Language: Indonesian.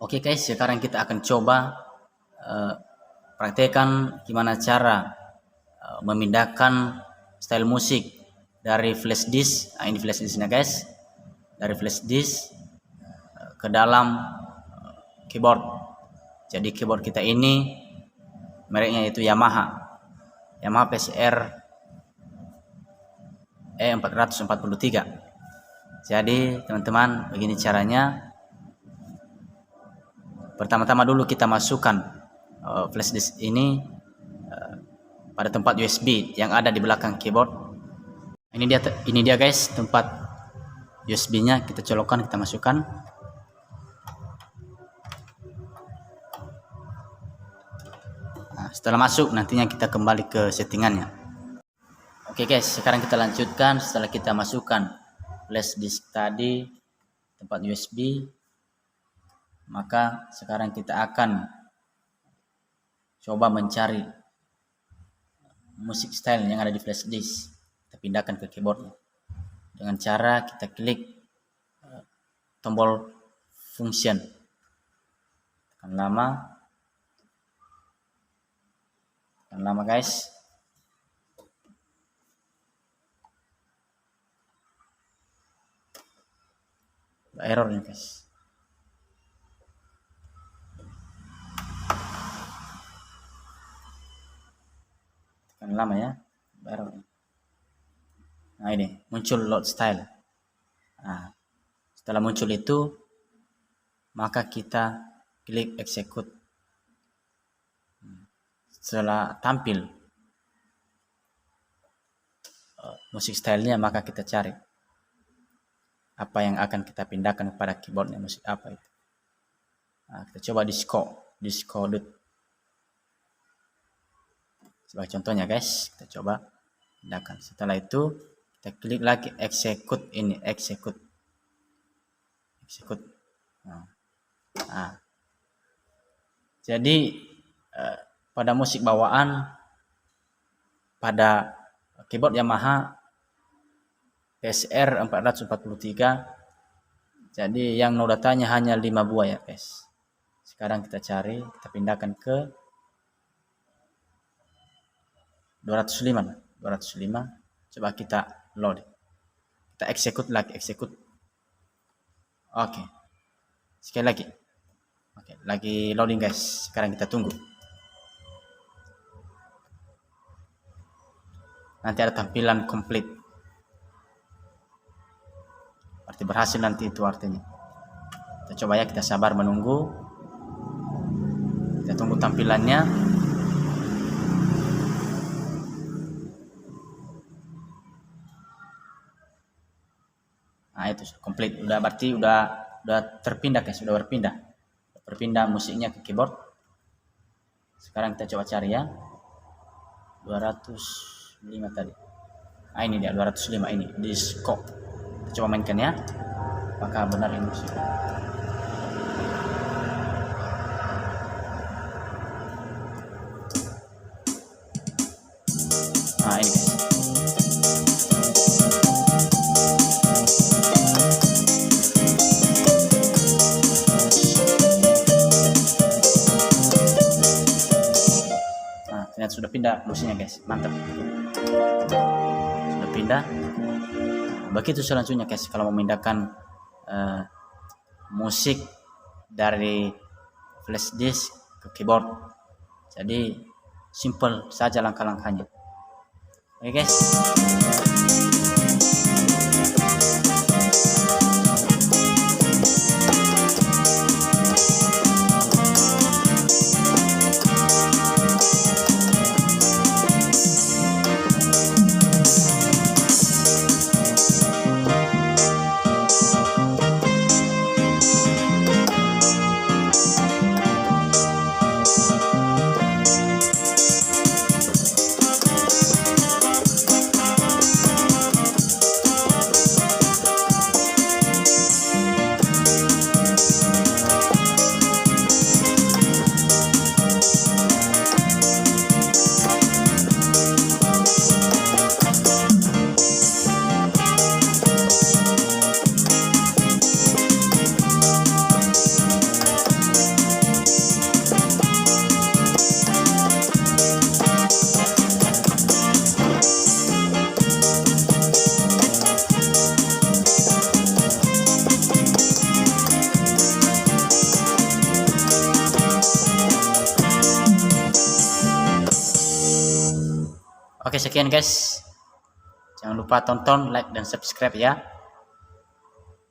Oke guys, sekarang kita akan coba praktekkan gimana cara memindahkan style musik dari flash disk. Nah, ini flash disknya guys, dari flash disk ke dalam keyboard. Jadi keyboard kita ini mereknya itu Yamaha PSR E443. Jadi teman-teman, begini caranya. Pertama-tama dulu kita masukkan flash disk ini pada tempat USB yang ada di belakang keyboard. Ini dia guys, tempat USB-nya. Kita colokkan, kita masukkan. Nah, setelah masuk, nantinya kita kembali ke settingannya. Oke guys, sekarang kita lanjutkan. Setelah kita masukkan flash disk tadi tempat USB, maka sekarang kita akan coba mencari musik style yang ada di flash disk. Kita pindahkan ke keyboard dengan cara kita klik tombol function, tekan lama guys. Error nih guys. Lama ya, baru. Nah, ini muncul load style. Nah, setelah muncul itu, maka kita klik execute. Setelah tampil musik stylenya, maka kita cari apa yang akan kita pindahkan kepada keyboardnya, musik apa itu. Nah, kita coba disco. Sebagai contohnya guys, kita coba pindahkan. Setelah itu kita klik lagi execute ini, execute. Nah, jadi pada musik bawaan pada keyboard Yamaha PSR 443, jadi yang nodatanya hanya 5 buah ya guys. Sekarang kita cari, kita pindahkan ke 205. Coba kita load, kita execute lagi, oke, sekali lagi. Oke, lagi loading guys. Sekarang kita tunggu. Nanti ada tampilan komplit, berarti berhasil nanti itu artinya. Kita coba ya, kita sabar menunggu. Kita tunggu tampilannya. Nah, itu komplit, udah, berarti udah terpindah guys, sudah berpindah musiknya ke keyboard. Sekarang kita coba cari ya, 205 tadi. Nah, ini dia 205, ini disco. Kita coba mainkan ya, apakah benar ini musik. Nah, ini guys. Sudah pindah musiknya guys, mantap, sudah pindah. Begitu selanjutnya guys, kalau memindahkan musik dari flash disk ke keyboard. Jadi simple saja langkah-langkahnya. Oke guys. Oke, sekian guys. Jangan lupa tonton, like, dan subscribe ya.